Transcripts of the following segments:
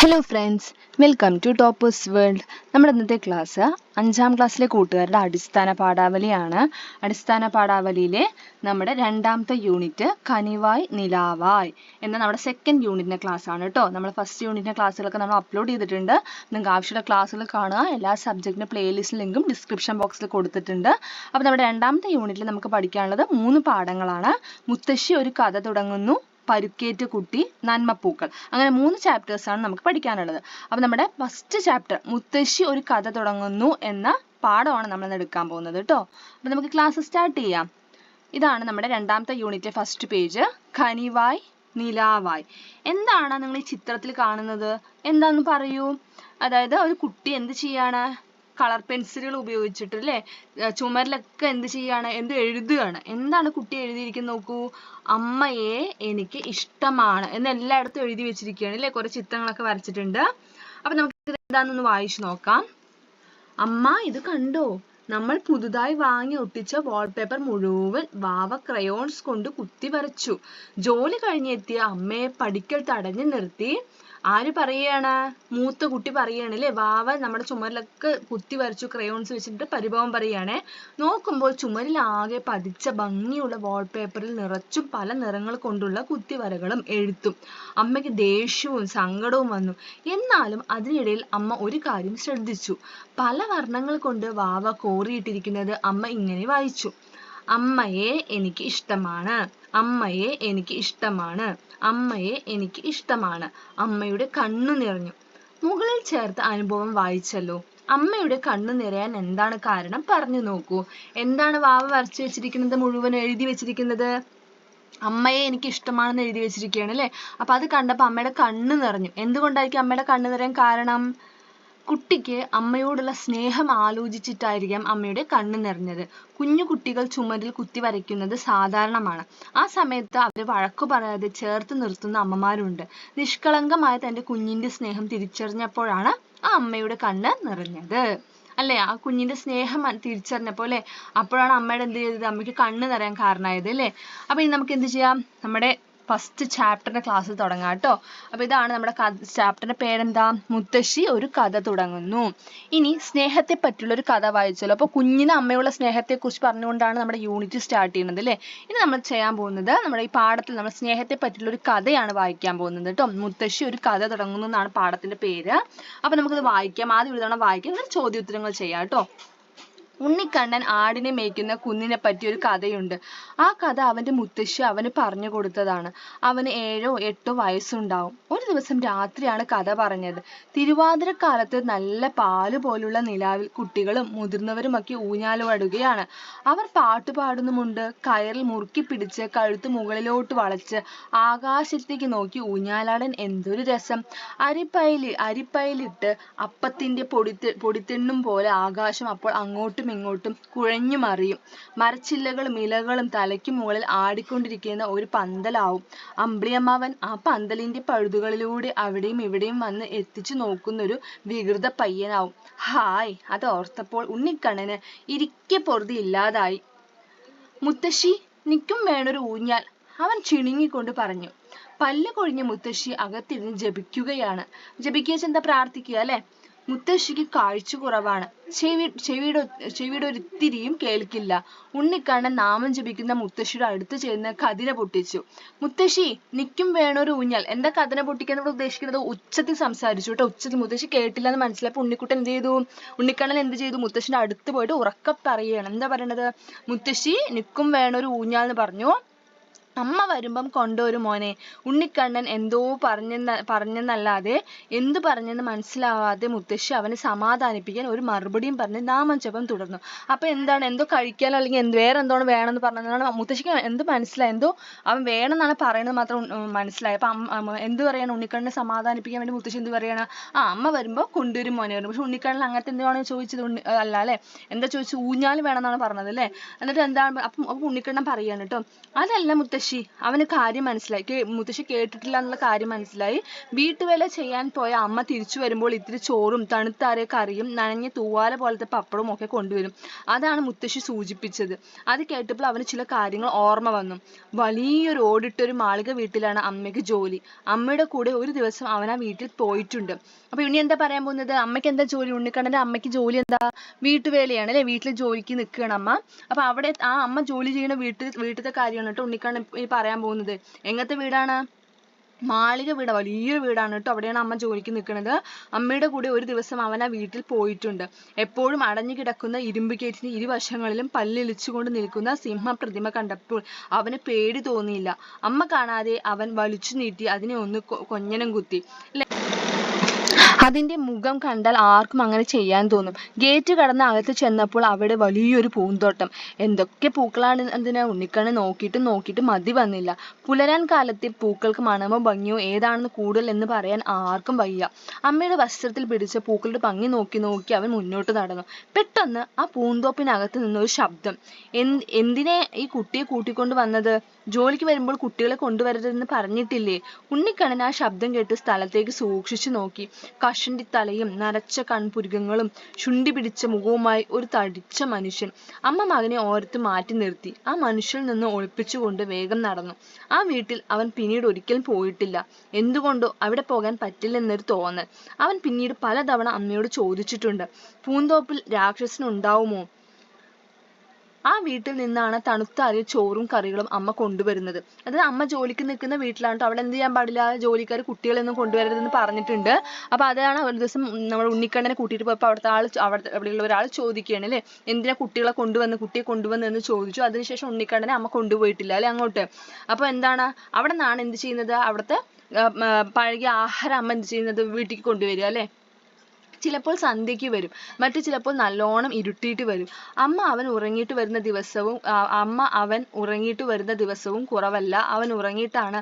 Hello friends, welcome to toppers world. നമ്മുടെ ഇന്നത്തെ class 5ാം ക്ലാസ്സിലെ കൂട്ടുകാരുടെ അടിസ്ഥാന പാഠാവലിയാണ്. അടിസ്ഥാന പാഠാവലിയിലെ നമ്മുടെ 2ാമത്തെ യൂണിറ്റ് കനിവായ് നിലാവായ് എന്ന നമ്മുടെ സെക്കൻഡ് യൂണിറ്റിൻ്റെ ക്ലാസ് ആണ് കേട്ടോ. നമ്മൾ ഫസ്റ്റ് യൂണിറ്റിൻ്റെ ക്ലാസ്സുകളൊക്കെ നമ്മൾ അപ്ലോഡ് ചെയ്തിട്ടുണ്ട്. നിങ്ങൾക്ക് ആവശ്യമുള്ള ക്ലാസ്സുകൾ കാണുക. എല്ലാ സബ്ജക്റ്റിൻ്റെ പ്ലേലിസ്റ്റ് ലിങ്കും ഡിസ്ക്രിപ്ഷൻ ബോക്സിൽ കൊടുത്തിട്ടുണ്ട്. അപ്പോൾ നമ്മുടെ 2ാമത്തെ യൂണിറ്റിൽ നമുക്ക് പഠിക്കാനുള്ളത് 3 പാഠങ്ങളാണ്. മുത്തശ്ശി ഒരു കഥ തുടങ്ങുന്നു, പരുക്കേറ്റ കുട്ടി, നന്മപ്പൂക്കൾ. അങ്ങനെ 3 ചാപ്റ്റേഴ്സ് ആണ് നമുക്ക് പഠിക്കാനുള്ളത്. അപ്പൊ നമ്മുടെ ഫസ്റ്റ് ചാപ്റ്റർ മുത്തശ്ശി ഒരു കഥ തുടങ്ങുന്നു എന്ന പാഠമാണ് നമ്മൾ എടുക്കാൻ പോകുന്നത് കേട്ടോ. അപ്പൊ നമുക്ക് ക്ലാസ് സ്റ്റാർട്ട് ചെയ്യാം. ഇതാണ് നമ്മുടെ 2ാമത്തെ യൂണിറ്റ് ഫസ്റ്റ് പേജ്. കനിവായ് നിലാവായ്. എന്താണ് നിങ്ങൾ ഈ ചിത്രത്തിൽ കാണുന്നത്? എന്താന്ന് പറയൂ. അതായത് ഒരു കുട്ടി എന്ത് ചെയ്യാണ്? കളർ പെൻസിലുകൾ ഉപയോഗിച്ചിട്ട് അല്ലേ ചുമരിലൊക്കെ എന്ത് ചെയ്യാണ്? എന്ത് എഴുതുകയാണ്? എന്താണ് കുട്ടി എഴുതിയിരിക്കുന്നത് നോക്കൂ. അമ്മയെ എനിക്ക് ഇഷ്ടമാണ് എന്ന് എല്ലായിടത്തും എഴുതി വെച്ചിരിക്കുകയാണ് അല്ലേ. കുറെ ചിത്രങ്ങളൊക്കെ വരച്ചിട്ടുണ്ട്. അപ്പൊ നമുക്ക് ഇത് എന്താണെന്നൊന്ന് വായിച്ചു നോക്കാം. അമ്മ ഇത് കണ്ടോ? നമ്മൾ പുതുതായി വാങ്ങി ഒട്ടിച്ച വാൾപേപ്പർ മുഴുവൻ വാവ ക്രയോൺസ് കൊണ്ട് കുത്തി വരച്ചു. ജോലി കഴിഞ്ഞെത്തിയ അമ്മയെ പടിക്കൽ തടഞ്ഞു നിർത്തി ആര് പറയാണ്? മൂത്ത കുട്ടി പറയാണ് അല്ലേ. വാവ നമ്മുടെ ചുമരിലൊക്കെ കുത്തി വരച്ചു ക്രയോൺസ് വെച്ചിട്ട് പരിഭവം പറയുകയാണേ. നോക്കുമ്പോൾ ചുമരിലാകെ പതിച്ച ഭംഗിയുള്ള വാൾപേപ്പറിൽ നിറച്ചും പല നിറങ്ങൾ കൊണ്ടുള്ള കുത്തിവരകളും എഴുത്തും. അമ്മയ്ക്ക് ദേഷ്യവും സങ്കടവും വന്നു. എന്നാലും അതിനിടയിൽ അമ്മ ഒരു കാര്യം ശ്രദ്ധിച്ചു. പല വർണ്ണങ്ങൾ കൊണ്ട് വാവ കോറിയിട്ടിരിക്കുന്നത് അമ്മ ഇങ്ങനെ വായിച്ചു. അമ്മയെ എനിക്ക് ഇഷ്ടമാണ്, അമ്മയെ എനിക്ക് ഇഷ്ടമാണ്, അമ്മയെ എനിക്ക് ഇഷ്ടമാണ്. അമ്മയുടെ കണ്ണു നിറഞ്ഞു. മുകളിൽ ചേർത്ത അനുഭവം വായിച്ചല്ലോ. അമ്മയുടെ കണ്ണു നിറയാൻ എന്താണ് കാരണം? പറഞ്ഞു നോക്കൂ. എന്താണ് വാവ വരച്ചു വെച്ചിരിക്കുന്നത്? മുഴുവൻ എഴുതി വെച്ചിരിക്കുന്നത് അമ്മയെ എനിക്ക് ഇഷ്ടമാണെന്ന് എഴുതി വെച്ചിരിക്കുകയാണ് അല്ലേ. അപ്പൊ അത് കണ്ടപ്പോൾ അമ്മയുടെ കണ്ണ് നിറഞ്ഞു. എന്തുകൊണ്ടായിരിക്കും അമ്മയുടെ കണ്ണ് നിറയാൻ കാരണം? കുട്ടിക്ക് അമ്മയോടുള്ള സ്നേഹം ആലോചിച്ചിട്ടായിരിക്കാം അമ്മയുടെ കണ്ണ് നിറഞ്ഞത്. കുഞ്ഞു കുട്ടികൾ ചുമരിൽ കുത്തി വരയ്ക്കുന്നത് സാധാരണമാണ്. ആ സമയത്ത് അവരെ വഴക്കു പറയാതെ ചേർത്ത് നിർത്തുന്ന അമ്മമാരുണ്ട്. നിഷ്കളങ്കമായ തന്റെ കുഞ്ഞിന്റെ സ്നേഹം തിരിച്ചറിഞ്ഞപ്പോഴാണ് ആ അമ്മയുടെ കണ്ണ് നിറഞ്ഞത് അല്ലേ. ആ കുഞ്ഞിന്റെ സ്നേഹം തിരിച്ചറിഞ്ഞപ്പോൾ അല്ലേ, അപ്പോഴാണ് അമ്മയുടെ എന്ത് ചെയ്തത്? അമ്മയ്ക്ക് കണ്ണ് നിറയാൻ കാരണമായത് അല്ലേ. അപ്പൊ ഇനി നമുക്ക് എന്ത് ചെയ്യാം? നമ്മുടെ ഫസ്റ്റ് ചാപ്റ്ററിന്റെ ക്ലാസ് തുടങ്ങാം കേട്ടോ. അപ്പൊ ഇതാണ് നമ്മുടെ ചാപ്റ്ററിന്റെ പേരെന്താ? മുത്തശ്ശി ഒരു കഥ തുടങ്ങുന്നു. ഇനി സ്നേഹത്തെ പറ്റിയുള്ള ഒരു കഥ വായിച്ചല്ലോ. അപ്പൊ കുഞ്ഞിന് അമ്മയുള്ള സ്നേഹത്തെ കുറിച്ച് പറഞ്ഞുകൊണ്ടാണ് നമ്മുടെ യൂണിറ്റ് സ്റ്റാർട്ട് ചെയ്യുന്നത് അല്ലേ. ഇനി നമ്മൾ ചെയ്യാൻ പോകുന്നത് നമ്മുടെ ഈ പാഠത്തിൽ നമ്മൾ സ്നേഹത്തെ പറ്റിയുള്ള ഒരു കഥയാണ് വായിക്കാൻ പോകുന്നത് കേട്ടോ. മുത്തശ്ശി ഒരു കഥ തുടങ്ങുന്നു എന്നാണ് പാഠത്തിന്റെ പേര്. അപ്പൊ നമുക്കത് വായിക്കാം. ആദ്യം ഒരു തവണ വായിക്കാം, എന്നിട്ട് ചോദ്യോത്തരങ്ങൾ ചെയ്യാം കേട്ടോ. ഉണ്ണിക്കണ്ണൻ ആടിനെ മേയ്ക്കുന്ന കുഞ്ഞിനെ പറ്റി ഒരു കഥയുണ്ട്. ആ കഥ അവന്റെ മുത്തശ്ശി അവന് പറഞ്ഞു കൊടുത്തതാണ്. അവന് 7 or 8 വയസ്സുണ്ടാവും. ഒരു ദിവസം രാത്രിയാണ് കഥ പറഞ്ഞത്. തിരുവാതിരക്കാലത്ത് നല്ല പാല് പോലുള്ള നിലാവിൽ കുട്ടികളും മുതിർന്നവരുമൊക്കെ ഊഞ്ഞാലുവാടുകയാണ്. അവർ പാട്ടുപാടുന്നുമുണ്ട്. കയറിൽ മുറുക്കി പിടിച്ച് കഴുത്ത് മുകളിലോട്ട് വളച്ച് ആകാശത്തേക്ക് നോക്കി ഊഞ്ഞാലാടാൻ എന്തൊരു രസം. അരിപ്പയിലിട്ട് അപ്പത്തിന്റെ പൊടിത്തിണ്ണും പോലെ ആകാശം അപ്പോൾ അങ്ങോട്ടും ഇങ്ങോട്ടും കുഴഞ്ഞു മറിയും. മരച്ചില്ലകളും ഇലകളും തലയ്ക്ക് മുകളിൽ ആടിക്കൊണ്ടിരിക്കുന്ന ഒരു പന്തലാവും. അമ്പിളിയമ്മാവൻ ആ പന്തലിന്റെ പഴുതുകളിലൂടെ അവിടെയും ഇവിടെയും വന്ന് എത്തിച്ചു നോക്കുന്നൊരു വികൃത പയ്യനാവും. ഹായ്, അത് ഓർത്തപ്പോൾ ഉണ്ണിക്കണ്ണന് ഇരിക്കെ പൊറുതി ഇല്ലാതായി. മുത്തശ്ശി, നിക്കും വേണൊരു ഊഞ്ഞാൽ, അവൻ ചിണുങ്ങിക്കൊണ്ട് പറഞ്ഞു. പല്ല് കൊഴിഞ്ഞ മുത്തശ്ശി അകത്തിരുന്ന് ജപിക്കുകയാണ്. ജപിക്കുക എന്താ? പ്രാർത്ഥിക്കുക അല്ലെ. മുത്തശ്ശിക്ക് കാഴ്ച കുറവാണ്. ചെവിയുടെ ഒരിത്തിരിയും കേൾക്കില്ല. ഉണ്ണിക്കണ്ണൻ നാമം ജപിക്കുന്ന മുത്തശ്ശിയുടെ അടുത്ത് ചെന്ന് കതിര പൊട്ടിച്ചു. മുത്തശ്ശി, നിക്കും വേണൊരു ഊഞ്ഞാൽ. എന്താ കതിര പൊട്ടിക്കാൻ ഇവിടെ ഉദ്ദേശിക്കുന്നത്? ഉച്ചത്തിൽ സംസാരിച്ചു കേട്ടോ. ഉച്ചത്തിൽ മുത്തശ്ശി കേട്ടില്ല എന്ന് മനസ്സിലായപ്പോൾ ഉണ്ണിക്കണ്ണൻ എന്ത് ചെയ്തു? മുത്തശ്ശിയുടെ അടുത്ത് പോയിട്ട് ഉറക്കെ പറയുകയാണ്. എന്താ പറയണത്? മുത്തശ്ശി, നിക്കും വേണൊരു ഊഞ്ഞാൽ എന്ന് പറഞ്ഞു. അമ്മ വരുമ്പം കൊണ്ടുവരു മോനെ. ഉണ്ണിക്കണ്ണൻ എന്തോ പറഞ്ഞെന്നല്ലാതെ എന്തു പറഞ്ഞെന്ന് മനസ്സിലാവാതെ മുത്തശ്ശി അവനെ സമാധാനിപ്പിക്കാൻ ഒരു മറുപടിയും പറഞ്ഞ് നാമജപം തുടർന്നു. അപ്പൊ എന്താണ്? എന്തോ കഴിക്കാനോ അല്ലെങ്കിൽ വേറെ എന്തോന്ന് വേണമെന്ന് പറഞ്ഞതാണ്. മുത്തശ്ശിക്ക് എന്ത് മനസ്സിലായി? എന്തോ അവൻ വേണമെന്നാണ് പറയുന്നത് മാത്രം മനസ്സിലായി. അപ്പൊ എന്ത് പറയാണ്? ഉണ്ണിക്കണ്ണനെ സമാധാനിപ്പിക്കാൻ വേണ്ടി മുത്തശ്ശി എന്ത് പറയാണ്? അമ്മ വരുമ്പോ കൊണ്ടുവരും മോനെ പറഞ്ഞു. പക്ഷെ ഉണ്ണിക്കണ്ണൻ അങ്ങനത്തെ എന്താണ് ചോദിച്ചത്? അല്ല അല്ലെ. എന്താ ചോദിച്ചു? ഊഞ്ഞാൽ വേണമെന്നാണ് പറഞ്ഞത് അല്ലേ. എന്നിട്ട് എന്താണ്? അപ്പൊ ഉണ്ണിക്കണ്ണൻ പറയാണ് കേട്ടോ, അതല്ല മുത്തശ്ശി, മുത്തശ്ശി. അവന് കാര്യം മനസ്സിലായി. മുത്തശ്ശി കേട്ടിട്ടില്ല എന്നുള്ള കാര്യം മനസ്സിലായി. വീട്ടുവേല ചെയ്യാൻ പോയ അമ്മ തിരിച്ചു വരുമ്പോൾ ഇത്തിരി ചോറും തണുത്താറിയ കറിയും നനഞ്ഞ തൂവാല പോലത്തെ പപ്പടവും ഒക്കെ കൊണ്ടുവരും. അതാണ് മുത്തശ്ശി സൂചിപ്പിച്ചത്. അത് കേട്ടപ്പോൾ അവന് ചില കാര്യങ്ങൾ ഓർമ്മ വന്നു. വലിയൊരു ഓടിട്ടൊരു മാളിക വീട്ടിലാണ് അമ്മയ്ക്ക് ജോലി. അമ്മയുടെ കൂടെ ഒരു ദിവസം അവൻ ആ വീട്ടിൽ പോയിട്ടുണ്ട്. അപ്പൊ ഇനി എന്താ പറയാൻ പോകുന്നത്? അമ്മയ്ക്ക് എന്താ ജോലി? ഉണ്ണിക്കണ്ണന്റെ അമ്മയ്ക്ക് ജോലി എന്താ? വീട്ടുവേലയാണ് അല്ലെ? വീട്ടിൽ ജോലിക്ക് നിൽക്കുകയാണ് അമ്മ. അപ്പൊ അവിടെ ആ അമ്മ ജോലി ചെയ്യുന്ന വീട്ടിലത്തെ കാര്യമാണ് കേട്ടോ ഉണ്ണിക്കണ്ണൻ ഈ പറയാൻ പോകുന്നത്. എങ്ങനത്തെ വീടാണ്? മാളിക വീട്, വലിയൊരു വീടാണ് കേട്ടോ. അവിടെയാണ് അമ്മ ജോലിക്ക് നിൽക്കുന്നത്. അമ്മയുടെ കൂടെ ഒരു ദിവസം അവൻ ആ വീട്ടിൽ പോയിട്ടുണ്ട്. എപ്പോഴും അടഞ്ഞു കിടക്കുന്ന ഇരുമ്പ് ഗേറ്റിന് ഇരുവശങ്ങളിലും പല്ലിളിച്ചുകൊണ്ട് നിൽക്കുന്ന സിംഹപ്രതിമ കണ്ടപ്പോൾ അവന് പേടി തോന്നിയില്ല. അമ്മ കാണാതെ അവൻ വലിച്ചു നീട്ടി അതിനെ ഒന്ന് കൊഞ്ഞനം കുത്തി. അതിന്റെ മുഖം കണ്ടാൽ ആർക്കും അങ്ങനെ ചെയ്യാൻ തോന്നും. ഗേറ്റ് കടന്ന് അകത്ത് ചെന്നപ്പോൾ അവിടെ വലിയൊരു പൂന്തോട്ടം. എന്തൊക്കെ പൂക്കളാണ് അതിന്! ഉണ്ണിക്കണ്ണൻ നോക്കിയിട്ട് മതി വന്നില്ല. പുലരാൻ കാലത്തെ പൂക്കൾക്ക് മണമോ ഭംഗിയോ ഏതാണെന്ന് കൂടുതൽ എന്ന് പറയാൻ ആർക്കും വയ്യ. അമ്മയുടെ വസ്ത്രത്തിൽ പിടിച്ച പൂക്കളുടെ ഭംഗി നോക്കി അവൻ മുന്നോട്ട് നടന്നു. പെട്ടെന്ന് ആ പൂന്തോപ്പിനകത്ത് നിന്നൊരു ശബ്ദം. എന്തിനെ ഈ കുട്ടിയെ കൂട്ടിക്കൊണ്ട് വന്നത്? ജോലിക്ക് വരുമ്പോൾ കുട്ടികളെ കൊണ്ടുവരരുതെന്ന് പറഞ്ഞിട്ടില്ലേ? ഉണ്ണിക്കണ്ണൻ ആ ശബ്ദം കേട്ട് സ്ഥലത്തേക്ക് സൂക്ഷിച്ചു നോക്കി. കഷണ്ടി തലയും നരച്ച കൺപുരുകങ്ങളും ചുണ്ടി പിടിച്ച മുഖവുമായി ഒരു തടിച്ച മനുഷ്യൻ. അമ്മ മകനെ ഓരത്ത് മാറ്റി നിർത്തി. ആ മനുഷ്യനിൽ നിന്ന് ഒളിപ്പിച്ചുകൊണ്ട് വേഗം നടന്നു. ആ വീട്ടിൽ അവൻ പിന്നീട് ഒരിക്കലും പോയിട്ടില്ല. എന്തുകൊണ്ടോ അവിടെ പോകാൻ പറ്റില്ലെന്നൊരു തോന്നൽ. അവൻ പിന്നീട് പലതവണ അമ്മയോട് ചോദിച്ചിട്ടുണ്ട്, പൂന്തോപ്പിൽ രാക്ഷസൻ ഉണ്ടാവുമോ? ആ വീട്ടിൽ നിന്നാണ് തണുത്താറിയ ചോറും കറികളും അമ്മ കൊണ്ടുവരുന്നത്. അതായത് അമ്മ ജോലിക്ക് നിൽക്കുന്ന വീട്ടിലാണ് ട്ടോ. അവിടെ എന്ത് ചെയ്യാൻ പാടില്ല? ജോലിക്കാർ കുട്ടികളെയൊന്നും കൊണ്ടുവരരുതെന്ന് പറഞ്ഞിട്ടുണ്ട്. അപ്പൊ അതാണ് ഒരു ദിവസം നമ്മൾ ഉണ്ണിക്കണ്ണനെ കൂട്ടിയിട്ട് പോയപ്പോൾ അവിടെയുള്ള ഒരാൾ ചോദിക്കുകയാണ് അല്ലെ, എന്തിനാ കുട്ടിയെ കൊണ്ടുവന്നു എന്ന് ചോദിച്ചു. അതിനുശേഷം ഉണ്ണിക്കണ്ണനെ അമ്മ കൊണ്ടുപോയിട്ടില്ല അല്ലെ അങ്ങോട്ട്. അപ്പൊ എന്താണ് അവിടെ നിന്നാണ് എന്ത് ചെയ്യുന്നത്? അവിടുത്തെ പഴകിയ ആഹാരം അമ്മ എന്ത് ചെയ്യുന്നത്? വീട്ടിലേക്ക് കൊണ്ടുവരിക അല്ലെ. ചിലപ്പോൾ സന്ധ്യയ്ക്ക് വരും, മറ്റു ചിലപ്പോൾ നല്ലോണം ഇരുട്ടിയിട്ട് വരും. അമ്മ അവൻ ഉറങ്ങിയിട്ട് വരുന്ന ദിവസവും കുറവല്ല. അവൻ ഉറങ്ങിയിട്ടാണ്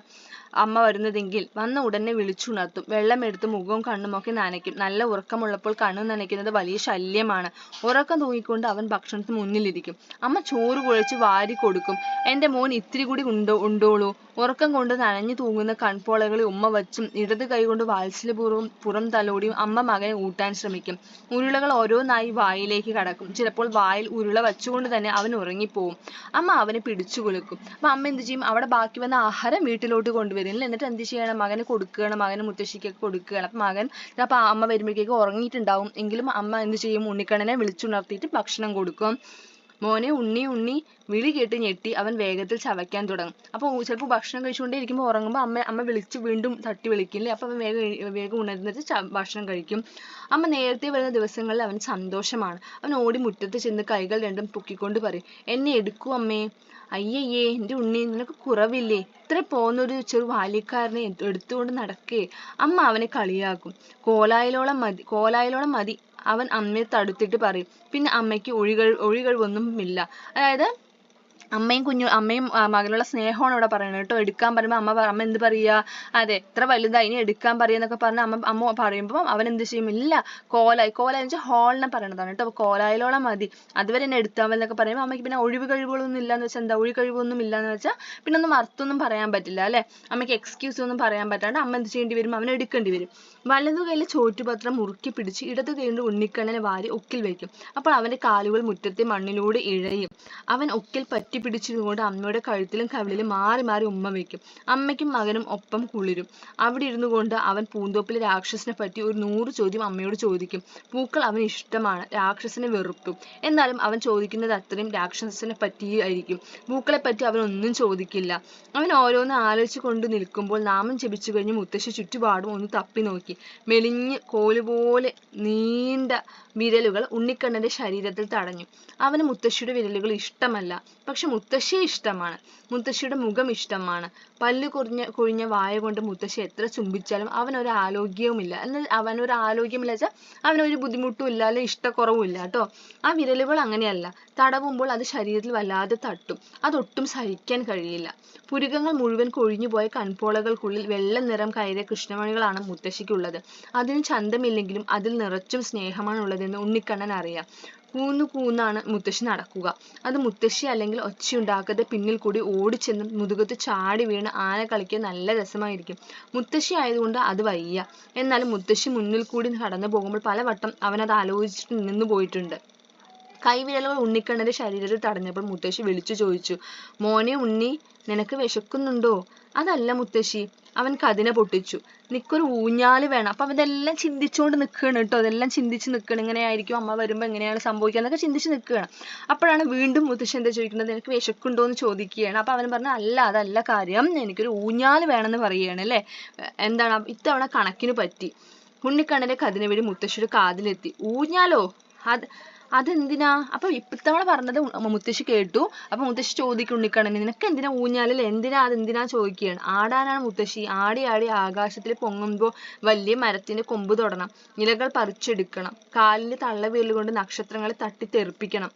അമ്മ വരുന്നതെങ്കിൽ വന്ന ഉടനെ വിളിച്ചുണർത്തും. വെള്ളമെടുത്ത് മുഖവും കണ്ണുമൊക്കെ നനയ്ക്കും. നല്ല ഉറക്കമുള്ളപ്പോൾ കണ്ണു നനയ്ക്കുന്നത് വലിയ ശല്യമാണ്. ഉറക്കം തൂങ്ങിക്കൊണ്ട് അവൻ ഭക്ഷണത്തിന് മുന്നിലിരിക്കും. അമ്മ ചോറ് കുഴച്ച് വാരി കൊടുക്കും. എന്റെ മോൻ ഇത്തിരി കൂടി ഉണ്ടോളൂ. ഉറക്കം കൊണ്ട് നനഞ്ഞു തൂങ്ങുന്ന കൺപോളകളിൽ ഉമ്മ വച്ചും ഇടത് കൈകൊണ്ട് വാത്സല്യപൂർവ്വം പുറം തലോടിയും അമ്മ മകനെ ഊട്ടാൻ ശ്രമിക്കും. ഉരുളകൾ ഓരോന്നായി വായിലേക്ക് കടക്കും. ചിലപ്പോൾ വായിൽ ഉരുള വച്ചുകൊണ്ട് തന്നെ അവൻ ഉറങ്ങിപ്പോവും. അമ്മ അവനെ പിടിച്ചു കുലുക്കും. അപ്പൊ അമ്മ എന്ത് ചെയ്യും? അവിടെ ബാക്കി വന്ന ആഹാരം വീട്ടിലോട്ട് കൊണ്ടുവരും. എന്നിട്ട് എന്ത് ചെയ്യണം? മകന് കൊടുക്കുകയാണ്, മകന് മുത്തശ്ശിക്കൊക്കെ കൊടുക്കുകയാണ്. അപ്പൊ അമ്മ വരുമ്പോഴേക്കും ഉറങ്ങിയിട്ടുണ്ടാവും. എങ്കിലും അമ്മ എന്ത് ചെയ്യും? ഉണ്ണിക്കണ്ണനെ വിളിച്ചുണർത്തിയിട്ട് ഭക്ഷണം കൊടുക്കും. മോനെ ഉണ്ണി വിളി കേട്ട് ഞെട്ടി അവൻ വേഗത്തിൽ ചവയ്ക്കാൻ തുടങ്ങും. അപ്പൊ ചിലപ്പോൾ ഭക്ഷണം കഴിച്ചുകൊണ്ടേ ഇരിക്കുമ്പോൾ ഉറങ്ങുമ്പോൾ അമ്മ വിളിച്ച് വീണ്ടും തട്ടി വിളിക്കില്ലേ. അപ്പൊ അവൻ വേഗം ഉണർന്നിട്ട് ഭക്ഷണം കഴിക്കും. അമ്മ നേരത്തെ വരുന്ന ദിവസങ്ങളിൽ അവൻ സന്തോഷമാണ്. അവൻ ഓടി മുറ്റത്ത് ചെന്ന് കൈകൾ രണ്ടും പൊക്കിക്കൊണ്ട് പറയും, എന്നെ എടുക്കൂ അമ്മേ. അയ്യയ്യേ എന്റെ ഉണ്ണി, നിനക്ക് കുറവില്ലേ? ഇത്ര പോന്നൊരു ചെറു ബാല്യക്കാരനെ എടുത്തുകൊണ്ട് നടക്കേ. അമ്മ അവനെ കളിയാക്കും. കോലായിലോളം മതി അവൻ അമ്മയെ തടുത്തിട്ട് പറയും. പിന്നെ അമ്മയ്ക്ക് ഒഴികഴിവൊന്നുമില്ല. അതായത് അമ്മയും മകനുള്ള സ്നേഹമാണ് ഇവിടെ പറയുന്നത് കേട്ടോ. എടുക്കാൻ പറയുമ്പോൾ അമ്മ എന്ത് പറയുക? അതെ, ഇത്ര വലുതായി ഇനി എടുക്കാൻ പറയുന്നൊക്കെ പറഞ്ഞ് അമ്മ പറയുമ്പോൾ അവൻ എന്ത് ചെയ്യും? ഇല്ല, കോലായി എന്ന് വെച്ചാൽ ഹോളിനെ പറയണതാണ് കേട്ടോ. കോലായിലോളം മതി, അതുവരെ എന്നെ എടുത്താൽ മതി എന്നൊക്കെ പറയുമ്പോൾ അമ്മയ്ക്ക് പിന്നെ ഒഴിവുകഴിവുകളൊന്നും ഇല്ലാന്ന് വെച്ചാൽ എന്താ? ഒഴികഴിവൊന്നും ഇല്ലാന്ന് വെച്ചാൽ പിന്നെ ഒന്നും അർത്ഥമൊന്നും പറയാൻ പറ്റില്ല അല്ലെ. അമ്മയ്ക്ക് എക്സ്ക്യൂസ് ഒന്നും പറയാൻ പറ്റാണ്ട് അമ്മ എന്ത് ചെയ്യേണ്ടി വരും? അവനെ എടുക്കേണ്ടി വരും. വലതു കൈയിലെ ചോറ്റുപത്രം മുറുക്കി പിടിച്ച് ഇടതു കൈകൊണ്ട് ഉണ്ണിക്കണ്ണനെ വാരി ഒക്കിൽ വെക്കും. അപ്പോൾ അവന്റെ കാലുകൾ മുറ്റത്തെ മണ്ണിലൂടെ ഇഴയും. അവൻ ഒക്കിൽ പറ്റി പിടിച്ചിരുന്നുകൊണ്ട് അമ്മയുടെ കഴുത്തിലും കവിളിലും മാറി മാറി ഉമ്മ വയ്ക്കും. അമ്മയ്ക്കും മകനും ഒപ്പം കുളിരും. അവിടെ ഇരുന്നു കൊണ്ട് അവൻ പൂന്തോപ്പിലെ രാക്ഷസനെ പറ്റി ഒരു 100 ചോദ്യം അമ്മയോട് ചോദിക്കും. പൂക്കൾ അവന് ഇഷ്ടമാണ്, രാക്ഷസനെ വെറുക്കും. എന്നാലും അവൻ ചോദിക്കുന്നത് അത്രയും രാക്ഷസനെ പറ്റിയായിരിക്കും. പൂക്കളെ പറ്റി അവൻ ഒന്നും ചോദിക്കില്ല. അവൻ ഓരോന്ന് ആലോചിച്ചു കൊണ്ട് നിൽക്കുമ്പോൾ നാമം ജപിച്ചു കഴിഞ്ഞ് മുത്തശ്ശി ചുറ്റുപാടും ഒന്ന് തപ്പി നോക്കി. മെലിഞ്ഞ് കോലുപോലെ നീണ്ട വിരലുകൾ ഉണ്ണിക്കണ്ണന്റെ ശരീരത്തിൽ തടഞ്ഞു. അവന് മുത്തശ്ശിയുടെ വിരലുകൾ ഇഷ്ടമല്ല, പക്ഷെ മുത്തശ്ശിയെ ഇഷ്ടമാണ്. മുത്തശ്ശിയുടെ മുഖം ഇഷ്ടമാണ്. പല്ല് കൊഴിഞ്ഞ വായ കൊണ്ട് മുത്തശ്ശി എത്ര ചുംബിച്ചാലും അവനൊരു ആരോഗ്യവുമില്ല. എന്നാൽ അവനൊരു ആരോഗ്യമില്ല വെച്ചാൽ അവനൊരു ബുദ്ധിമുട്ടും ഇല്ല, അല്ലെ ഇഷ്ടക്കുറവും ഇല്ല കേട്ടോ. ആ വിരലുകൾ അങ്ങനെയല്ല. തടവുമ്പോൾ അത് ശരീരത്തിൽ വല്ലാതെ തട്ടും. അതൊട്ടും സഹിക്കാൻ കഴിയില്ല. പുരുകങ്ങൾ മുഴുവൻ കൊഴിഞ്ഞുപോയ കൺപോളകൾക്കുള്ളിൽ വെള്ള നിറം കയറിയ കൃഷ്ണമണികളാണ് മുത്തശ്ശിക്കുള്ളത്. അതിന് ചന്തമില്ലെങ്കിലും അതിൽ നിറച്ചും സ്നേഹമാണ് ഉള്ളതെന്ന് ഉണ്ണിക്കണ്ണൻ അറിയാം. കൂന്നു കൂന്നാണ് മുത്തശ്ശി നടക്കുക. അത് മുത്തശ്ശി അല്ലെങ്കിൽ ഒച്ചയുണ്ടാക്കാതെ പിന്നിൽ കൂടി ഓടിച്ചെന്ന് മുതുകത്ത് ചാടി വീണ് ആന കളിക്കാൻ നല്ല രസമായിരിക്കും. മുത്തശ്ശി ആയതുകൊണ്ട് അത് വയ്യ. എന്നാലും മുത്തശ്ശി മുന്നിൽ കൂടി കടന്നു പോകുമ്പോൾ പലവട്ടം അവനത് ആലോചിച്ചിട്ട് നിന്നു പോയിട്ടുണ്ട്. കൈവിരലുകൾ ഉണ്ണിക്കണ്ണന്റെ ശരീരത്തിൽ തടഞ്ഞപ്പോൾ മുത്തശ്ശി വിളിച്ചു ചോദിച്ചു, മോനെ ഉണ്ണി, നിനക്ക് വിശക്കുന്നുണ്ടോ? അതല്ല മുത്തശ്ശി. അവൻ കതിന പൊട്ടിച്ചു. നിക്കൊരു ഊഞ്ഞാല് വേണം. അപ്പൊ അതെല്ലാം ചിന്തിച്ചുകൊണ്ട് നിൽക്കുകയാണ് കേട്ടോ. അതെല്ലാം ചിന്തിച്ച് നിൽക്കണം, ഇങ്ങനെയായിരിക്കും അമ്മ വരുമ്പോ എങ്ങനെയാണ് സംഭവിക്കുക എന്നൊക്കെ ചിന്തിച്ച് നിൽക്കുകയാണ്. അപ്പോഴാണ് വീണ്ടും മുത്തശ്ശി എന്താ ചോദിക്കുന്നത്, നിനക്ക് വിശക്കുണ്ടോ എന്ന് ചോദിക്കുകയാണ്. അപ്പൊ അവൻ പറഞ്ഞു, അല്ല, അതല്ല കാര്യം, എനിക്കൊരു ഊഞ്ഞാല് വേണമെന്ന് പറയുകയാണ് അല്ലേ. എന്താണ് ഇത്തവണ കണക്കിന് പറ്റി. ഉണ്ണിക്കണ്ണന്റെ കതിന വഴി മുത്തശ്ശിയുടെ കാതിലെത്തി. ഊഞ്ഞാലോ? അതെന്തിനാ? അപ്പൊ ഇത്തവണ പറഞ്ഞത് മുത്തശ്ശി കേട്ടു. അപ്പൊ മുത്തശ്ശി ചോദിക്കും ഉണ്ണിക്കണ്ണന്, നിനക്ക് എന്തിനാ ഊഞ്ഞാലല്ലേ, അതെന്തിനാ ചോദിക്കുകയാണ്. ആടാനാണ് മുത്തശ്ശി. ആടി ആടി ആകാശത്തിൽ പൊങ്ങുമ്പോ വലിയ മരത്തിന്റെ കൊമ്പ് തൊടണം, ഇലകൾ പറിച്ചെടുക്കണം, കാലിന്റെ തള്ളവിരൽ കൊണ്ട് നക്ഷത്രങ്ങളെ തട്ടിത്തെറിപ്പിക്കണം.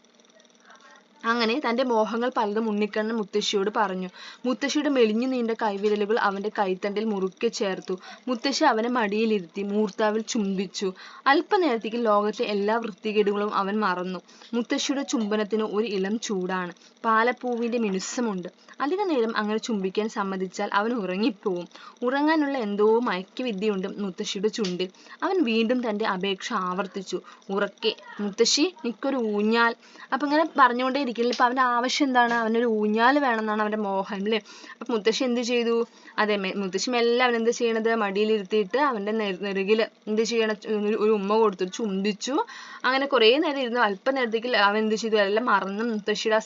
അങ്ങനെ തന്റെ മോഹങ്ങൾ പലതും ഉണ്ണിക്കണ്ണൻ മുത്തശ്ശിയോട് പറഞ്ഞു. മുത്തശ്ശിയുടെ മെലിഞ്ഞു നീണ്ട കൈവിരലുകൾ അവന്റെ കൈത്തണ്ടിൽ മുറുക്കെ ചേർത്തു. മുത്തശ്ശി അവനെ മടിയിലിരുത്തി മൂർത്താവിൽ ചുംബിച്ചു. അല്പനേരത്തേക്ക് ലോകത്തെ എല്ലാ വൃത്തികേടുകളും അവൻ മറന്നു. മുത്തശ്ശിയുടെ ചുംബനത്തിന് ഒരു ഇളം ചൂടാണ്, പാലപ്പൂവിന്റെ മിനുസമുണ്ട്. അധിക നേരം അങ്ങനെ ചുംബിക്കാൻ സമ്മതിച്ചാൽ അവൻ ഉറങ്ങിപ്പോവും. ഉറങ്ങാനുള്ള എന്തോ മയക്കവിദ്യയുണ്ട് മുത്തശ്ശിയുടെ ചുണ്ടിൽ. അവൻ വീണ്ടും തന്റെ അപേക്ഷ ആവർത്തിച്ചു, ഉറക്കെ, മുത്തശ്ശി, നിക്കൊരു ഊഞ്ഞാൽ. അപ്പൊ ഇങ്ങനെ പറഞ്ഞുകൊണ്ടേ ഇരിക്കില്ല. ഇപ്പൊ അവന്റെ ആവശ്യം എന്താണ്? അവനൊരു ഊഞ്ഞാൽ വേണമെന്നാണ് അവന്റെ മോഹം അല്ലേ. അപ്പൊ മുത്തശ്ശി എന്ത് ചെയ്തു? അതെ, മുത്തശ്ശി മെല്ലെ അവൻ എന്ത് ചെയ്യണത്, മടിയിലിരുത്തിയിട്ട് അവന്റെ നെറുകില് എന്ത് ചെയ്യണം, ഒരു ഉമ്മ കൊടുത്തു, ചുംബിച്ചു. അങ്ങനെ കുറെ നേരം ഇരുന്നു. അല്പനേരത്തേക്ക് അവൻ എന്ത് ചെയ്തു, എല്ലാം മറന്നും മുത്തശ്ശിയുടെ ആ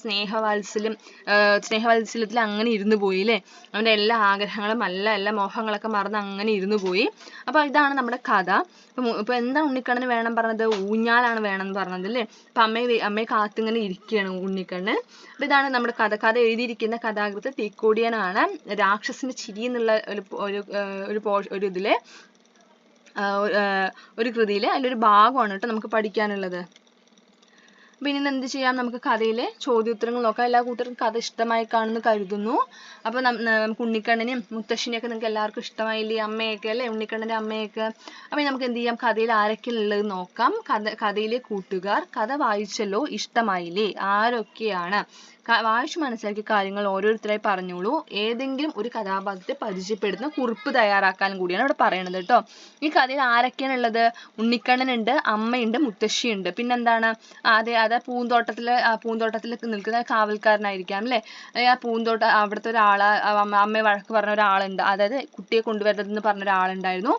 സ്നേഹവാത്സല്യത്തിൽ അങ്ങനെ ഇരുന്നു പോയി അല്ലേ. അവന്റെ എല്ലാ ആഗ്രഹങ്ങളും എല്ലാ മോഹങ്ങളൊക്കെ മറന്ന് അങ്ങനെ ഇരുന്നു പോയി. അപ്പൊ ഇതാണ് നമ്മുടെ കഥ. ഇപ്പൊ എന്താ ഉണ്ണിക്കണ്ണന് വേണം പറഞ്ഞത്? ഊഞ്ഞാലാണ് വേണമെന്ന് പറഞ്ഞത് അല്ലേ. അപ്പൊ അമ്മയെ കാത്തിങ്ങനെ ഇരിക്കുകയാണ് ഉണ്ണിക്കണ്ണൻ. അപ്പൊ ഇതാണ് നമ്മുടെ കഥ എഴുതിയിരിക്കുന്ന കഥാകൃത്ത് തീക്കോടിയനാണ്. രാക്ഷസിന്റെ ചിരി എന്നുള്ള ഒരു ഇതിലെ ഒരു കൃതിയിലെ അതിലൊരു ഭാഗമാണ് കേട്ടോ നമുക്ക് പഠിക്കാനുള്ളത്. പിന്നെ എന്ത് ചെയ്യാം, നമുക്ക് കഥയിലെ ചോദ്യോത്തരങ്ങൾ നോക്കാം. എല്ലാ കൂട്ടർക്കും കഥ ഇഷ്ടമായി കാണുന്നു കരുതുന്നു. അപ്പൊ നമുക്ക് ഉണ്ണിക്കണ്ണനെയും മുത്തശ്ശിനെയൊക്കെ നിങ്ങൾക്ക് എല്ലാവർക്കും ഇഷ്ടമായില്ലേ, അമ്മയൊക്കെ അല്ലേ, ഉണ്ണിക്കണ്ണന്റെ അമ്മയൊക്കെ. അപ്പൊ നമുക്ക് എന്ത് ചെയ്യാം, കഥയിൽ ആരൊക്കെയാണ് ഉള്ളത് നോക്കാം. കഥയിലെ കൂട്ടുകാർ, കഥ വായിച്ചല്ലോ, ഇഷ്ടമായില്ലേ, ആരൊക്കെയാണ്? വായിച്ചു മനസ്സിലാക്കിയ കാര്യങ്ങൾ ഓരോരുത്തരായി പറഞ്ഞോളൂ. ഏതെങ്കിലും ഒരു കഥാപാത്രത്തെ പരിചയപ്പെടുത്തുന്ന കുറിപ്പ് തയ്യാറാക്കാനും കൂടിയാണ് ഇവിടെ പറയണത് കേട്ടോ. ഈ കഥയിൽ ആരൊക്കെയാണ് ഉള്ളത്? ഉണ്ണിക്കണ്ണനുണ്ട്, അമ്മയുണ്ട്, മുത്തശ്ശിയുണ്ട്. പിന്നെന്താണ്? അതെ, പൂന്തോട്ടത്തിൽ നിൽക്കുന്ന കാവൽക്കാരനായിരിക്കാം അല്ലെ. അവിടുത്തെ അമ്മയെ വഴക്ക് പറഞ്ഞ ഒരാളുണ്ട്, അതായത് കുട്ടിയെ കൊണ്ടുവരരുതെന്ന് പറഞ്ഞ ഒരാളുണ്ടായിരുന്നു.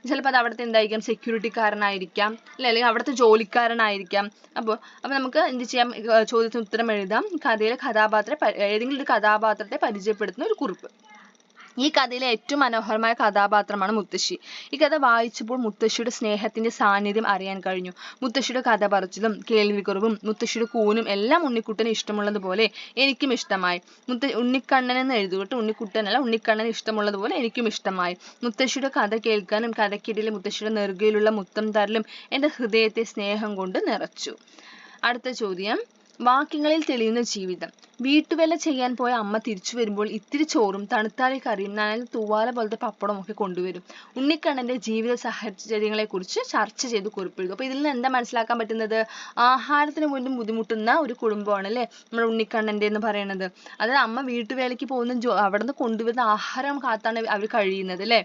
ചിലപ്പോൾ അത് അവിടുത്തെ എന്തായിരിക്കാം, സെക്യൂരിറ്റിക്കാരനായിരിക്കാം അല്ലെ, അല്ലെങ്കിൽ അവിടുത്തെ ജോലിക്കാരനായിരിക്കാം. അപ്പോൾ നമുക്ക് എന്ത് ചെയ്യാം, ചോദ്യത്തിന് ഉത്തരം എഴുതാം. കഥയിലെ ഏതെങ്കിലും ഒരു കഥാപാത്രത്തെ പരിചയപ്പെടുത്തുന്ന ഒരു കുറിപ്പ്. ഈ കഥയിലെ ഏറ്റവും മനോഹരമായ കഥാപാത്രമാണ് മുത്തശ്ശി. ഈ കഥ വായിച്ചപ്പോൾ മുത്തശ്ശിയുടെ സ്നേഹത്തിന്റെ സാന്നിധ്യം അറിയാൻ കഴിഞ്ഞു. മുത്തശ്ശിയുടെ കഥ പറച്ചിലും കേൾവിക്കുറവും മുത്തശ്ശിയുടെ കൂനും എല്ലാം ഉണ്ണിക്കുട്ടന് ഇഷ്ടമുള്ളതുപോലെ എനിക്കും ഇഷ്ടമായി. ഉണ്ണിക്കണ്ണൻ എന്ന് എഴുതുകട്ടെ, ഉണ്ണിക്കുട്ടനല്ല, ഉണ്ണിക്കണ്ണന് ഇഷ്ടമുള്ളതുപോലെ എനിക്കും ഇഷ്ടമായി. മുത്തശ്ശിയുടെ കഥ കേൾക്കാനും കഥയ്ക്കിടയിൽ മുത്തശ്ശിയുടെ നെറുകയിലുള്ള മുത്തം തരലും എന്റെ ഹൃദയത്തെ സ്നേഹം കൊണ്ട് നിറച്ചു. അടുത്ത ചോദ്യം, വാക്യങ്ങളിൽ തെളിയുന്ന ജീവിതം. വീട്ടുവേല ചെയ്യാൻ പോയ അമ്മ തിരിച്ചു വരുമ്പോൾ ഇത്തിരി ചോറും തണുത്താറി കറിയും നനഞ്ഞ തൂവാല പോലത്തെ പപ്പടവും ഒക്കെ കൊണ്ടുവരും. ഉണ്ണിക്കണ്ണന്റെ ജീവിത സാഹചര്യങ്ങളെ കുറിച്ച് ചർച്ച ചെയ്ത് കുറിപ്പെഴുതും. അപ്പൊ ഇതിൽ നിന്ന് എന്താ മനസ്സിലാക്കാൻ പറ്റുന്നത്? ആഹാരത്തിന് പോലും ബുദ്ധിമുട്ടുന്ന ഒരു കുടുംബമാണ് അല്ലെ നമ്മുടെ ഉണ്ണിക്കണ്ണന്റെ എന്ന് പറയുന്നത്. അതായത് അമ്മ വീട്ടുവേലയ്ക്ക് പോകുന്ന അവിടെ നിന്ന് കൊണ്ടുവരുന്ന ആഹാരം കാത്താണ് അവർ കഴിയുന്നത് അല്ലെ.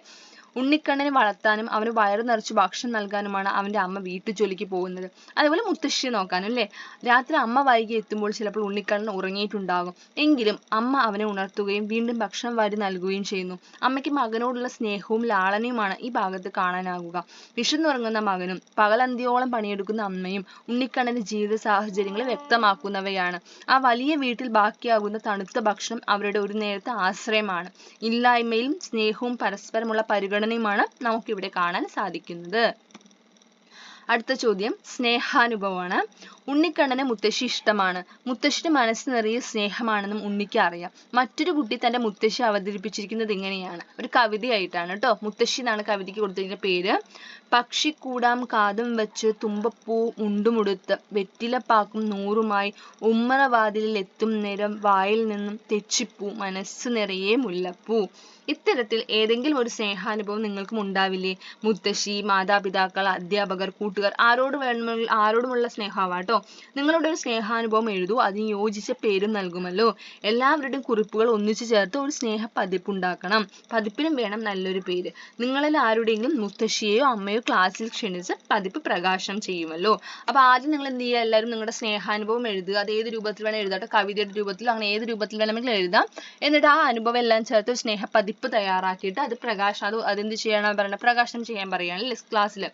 ഉണ്ണിക്കണ്ണനെ വളർത്താനും അവന് വയറു നിറച്ച് ഭക്ഷണം നൽകാനുമാണ് അവന്റെ അമ്മ വീട്ടുജോലിക്ക് പോകുന്നത്. അതുപോലെ മുത്തശ്ശിയെ നോക്കാനും അല്ലേ. രാത്രി അമ്മ വൈകി എത്തുമ്പോൾ ചിലപ്പോൾ ഉണ്ണിക്കണ്ണൻ ഉറങ്ങിയിട്ടുണ്ടാകും. എങ്കിലും അമ്മ അവനെ ഉണർത്തുകയും വീണ്ടും ഭക്ഷണം വാരി നൽകുകയും ചെയ്യുന്നു. അമ്മയ്ക്ക് മകനോടുള്ള സ്നേഹവും ലാളനയുമാണ് ഈ ഭാഗത്ത് കാണാനാകുക. വിശന്നുറങ്ങുന്ന മകനും പകലന്തിയോളം പണിയെടുക്കുന്ന അമ്മയും ഉണ്ണിക്കണ്ണന്റെ ജീവിത സാഹചര്യങ്ങളെ വ്യക്തമാക്കുന്നവയാണ്. ആ വലിയ വീട്ടിൽ ബാക്കിയാകുന്ന തണുത്ത ഭക്ഷണം അവരുടെ ഒരു നേരത്തെ ആശ്രയമാണ്. ഇല്ലായ്മയിലും സ്നേഹവും പരസ്പരമുള്ള പരിഗണനയുമാണ് നമുക്കിവിടെ കാണാൻ സാധിക്കുന്നത്. അടുത്ത ചോദ്യം സ്നേഹാനുഭവമാണ്. ഉണ്ണിക്കണ്ണന് മുത്തശ്ശി ഇഷ്ടമാണ്. മുത്തശ്ശിയുടെ മനസ്സ് നിറയെ സ്നേഹമാണെന്നും ഉണ്ണിക്ക് അറിയാം. മറ്റൊരു കുട്ടി തന്റെ മുത്തശ്ശി അവതരിപ്പിച്ചിരിക്കുന്നത് ഇങ്ങനെയാണ്, ഒരു കവിതയായിട്ടാണ് കേട്ടോ. മുത്തശ്ശി എന്നാണ് കവിതയ്ക്ക് കൊടുത്തിരിക്കുന്ന പേര്. പക്ഷിക്കൂടാം കാതും വെച്ച് തുമ്പപ്പൂ മുണ്ടുമുടുത്ത് വെറ്റിലപ്പാക്കും നൂറുമായി ഉമ്മറവാതിലിൽ എത്തും നേരം വായിൽ നിന്നും തെച്ചിപ്പൂ മനസ്സ് നിറയെ മുല്ലപ്പൂ. ഇത്തരത്തിൽ ഏതെങ്കിലും ഒരു സ്നേഹാനുഭവം നിങ്ങൾക്കും ഉണ്ടാവില്ലേ? മുത്തശ്ശി, മാതാപിതാക്കൾ, അധ്യാപകർ, കൂട്ടുകാർ, ആരോടുമുള്ള സ്നേഹമാവാട്ടോ. നിങ്ങളുടെ ഒരു സ്നേഹാനുഭവം എഴുതൂ. അതിന് യോജിച്ച പേരും നൽകുമല്ലോ. എല്ലാവരുടെയും കുറിപ്പുകൾ ഒന്നിച്ചു ചേർത്ത് ഒരു സ്നേഹ പതിപ്പുണ്ടാക്കണം. പതിപ്പിനും വേണം നല്ലൊരു പേര്. നിങ്ങളിൽ ആരുടെയെങ്കിലും മുത്തശ്ശിയെയോ അമ്മയോ ക്ലാസ്സിൽ ക്ഷണിച്ച് പതിപ്പ് പ്രകാശനം ചെയ്യുമല്ലോ. അപ്പൊ ആദ്യം നിങ്ങൾ എന്ത് ചെയ്യുക? എല്ലാവരും നിങ്ങളുടെ സ്നേഹാനുഭവം എഴുതുക. അത് ഏത് രൂപത്തിൽ വേണം എഴുതാട്ടോ. കവിതയുടെ രൂപത്തിൽ, അങ്ങനെ ഏത് രൂപത്തിൽ വേണമെങ്കിലും എഴുതാം. എന്നിട്ട് ആ അനുഭവം എല്ലാം ചേർത്ത് ഒരു സ്നേഹപ്പതിപ്പ് തയ്യാറാക്കിയിട്ട് അത് അതെന്ത് ചെയ്യണം പറയണം, പ്രകാശനം ചെയ്യാൻ പറയുകയാണ് ക്ലാസ്സിൽ.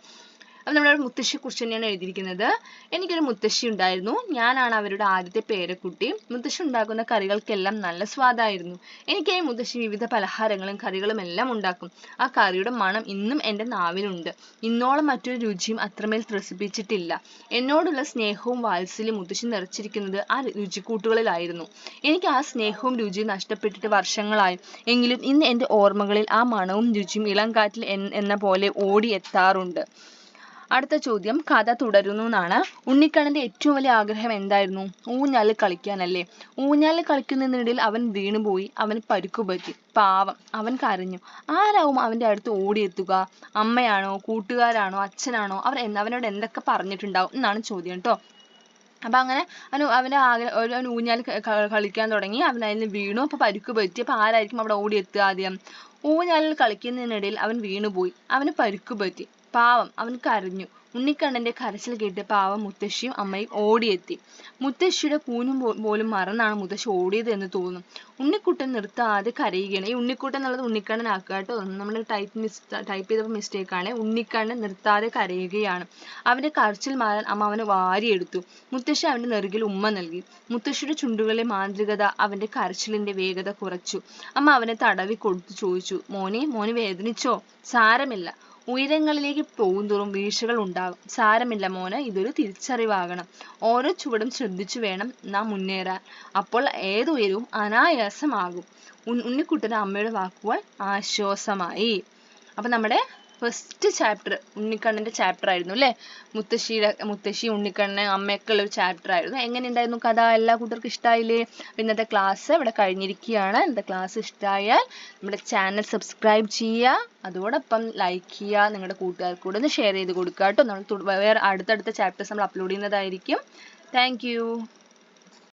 അപ്പൊ നമ്മുടെ മുത്തശ്ശിയെ കുറിച്ച് തന്നെയാണ് എഴുതിയിരിക്കുന്നത്. എനിക്കൊരു മുത്തശ്ശി ഉണ്ടായിരുന്നു. ഞാനാണ് അവരുടെ ആദ്യത്തെ പേരക്കുട്ടി. മുത്തശ്ശി ഉണ്ടാക്കുന്ന കറികൾക്കെല്ലാം നല്ല സ്വാദായിരുന്നു. എനിക്ക് ഈ മുത്തശ്ശി വിവിധ പലഹാരങ്ങളും കറികളും എല്ലാം ഉണ്ടാക്കും. ആ കറിയുടെ മണം ഇന്നും എൻ്റെ നാവിലുണ്ട്. ഇന്നോളം മറ്റൊരു രുചിയും അത്രമേൽ ത്രസിപ്പിച്ചിട്ടില്ല. എന്നോടുള്ള സ്നേഹവും വാത്സല്യം മുത്തശ്ശി നിറച്ചിരിക്കുന്നത് ആ രുചിക്കൂട്ടുകളിലായിരുന്നു. എനിക്ക് ആ സ്നേഹവും രുചിയും നഷ്ടപ്പെട്ടിട്ട് വർഷങ്ങളായി. എങ്കിലും ഇന്ന് എൻ്റെ ഓർമ്മകളിൽ ആ മണവും രുചിയും ഇളം കാറ്റിൽ എന്ന പോലെ ഓടി എത്താറുണ്ട്. അടുത്ത ചോദ്യം കഥ തുടരുന്നു എന്നാണ്. ഉണ്ണിക്കണ്ണന്റെ ഏറ്റവും വലിയ ആഗ്രഹം എന്തായിരുന്നു? ഊഞ്ഞാലിൽ കളിക്കാനല്ലേ. ഊഞ്ഞാലിൽ കളിക്കുന്നതിനിടയിൽ അവൻ വീണുപോയി. അവന് പരുക്കുപറ്റി. പാവം, അവൻ കരഞ്ഞു. ആരാവും അവന്റെ അടുത്ത് ഓടിയെത്തുക? അമ്മയാണോ, കൂട്ടുകാരാണോ, അച്ഛനാണോ? അവനോട് എന്തൊക്കെ പറഞ്ഞിട്ടുണ്ടാവും എന്നാണ് ചോദ്യം കേട്ടോ. അപ്പൊ അങ്ങനെ അവൻ ഊഞ്ഞാൽ കളിക്കാൻ തുടങ്ങി. അവൻ അതിൽ വീണു. അപ്പൊ പരുക്ക് പറ്റി. അപ്പൊ ആരായിരിക്കും അവിടെ ഓടിയെത്തുക ആദ്യം? ഊഞ്ഞാലിൽ കളിക്കുന്നതിനിടയിൽ അവൻ വീണുപോയി. അവന് പരുക്ക് പറ്റി. പാവം, അവൻ കരഞ്ഞു. ഉണ്ണിക്കണ്ണന്റെ കരച്ചിൽ കേട്ട് പാവം മുത്തശ്ശിയും അമ്മയും ഓടിയെത്തി. മുത്തശ്ശിയുടെ കൂനും പോലും മറന്നാണ് മുത്തശ്ശി ഓടിയത് എന്ന് തോന്നുന്നു. ഉണ്ണിക്കുട്ടൻ നിർത്താതെ കരയുകയാണ്. ഈ ഉണ്ണിക്കുട്ടൻ എന്നുള്ളത് ഉണ്ണിക്കണ്ണനാക്കുക കേട്ടോ. നമ്മൾ ടൈപ്പ് ചെയ്തപ്പോൾ മിസ്റ്റേക്ക് ആണ്. ഉണ്ണിക്കണ്ണൻ നിർത്താതെ കരയുകയാണ്. അവന്റെ കരച്ചിൽ മാറാൻ അമ്മ അവനെ വാരിയെടുത്തു. മുത്തശ്ശി അവന്റെ നെറുകിൽ ഉമ്മ നൽകി. മുത്തശ്ശിയുടെ ചുണ്ടുകളിലെ മാന്ത്രികത അവന്റെ കരച്ചിലിന്റെ വേഗത കുറച്ചു. അമ്മ അവനെ തടവി കൊടുത്തു ചോദിച്ചു, മോനെ വേദനിച്ചോ? സാരമില്ല. ഉയരങ്ങളിലേക്ക് പോകുന്തോറും വീഴ്ചകൾ ഉണ്ടാകും. സാരമില്ല മോനെ, ഇതൊരു തിരിച്ചറിവാകണം. ഓരോ ചുവടും ശ്രദ്ധിച്ചു വേണം നാം മുന്നേറാൻ. അപ്പോൾ ഏത് ഉയരവും അനായാസമാകും. ഉണ്ണിക്കുട്ടന് അമ്മയുടെ വാക്കുകൾ ആശ്വാസമായി. അപ്പൊ നമ്മുടെ ഫസ്റ്റ് ചാപ്റ്റർ ഉണ്ണിക്കണ്ണന്റെ ചാപ്റ്റർ ആയിരുന്നു അല്ലേ? മുത്തശ്ശി, ഉണ്ണിക്കണ്ണൻ, അമ്മയൊക്കെ ഉള്ള ഒരു ചാപ്റ്റർ ആയിരുന്നു. എങ്ങനെ ഉണ്ടായിരുന്നു കഥ? എല്ലാ കൂട്ടർക്കും ഇഷ്ടമായില്ലേ? ഇന്നത്തെ ക്ലാസ് ഇവിടെ കഴിഞ്ഞിരിക്കുകയാണ്. ഇന്നത്തെ ക്ലാസ് ഇഷ്ടമായാൽ നമ്മുടെ ചാനൽ സബ്സ്ക്രൈബ് ചെയ്യുക. അതോടൊപ്പം ലൈക്ക് ചെയ്യുക. നിങ്ങളുടെ കൂട്ടുകാർക്ക് കൂടെ ഒന്ന് ഷെയർ ചെയ്ത് കൊടുക്കുക കേട്ടോ. നമ്മൾ വേറെ അടുത്തടുത്ത ചാപ്റ്റേഴ്സ് നമ്മൾ അപ്ലോഡ് ചെയ്യുന്നതായിരിക്കും. Thank you.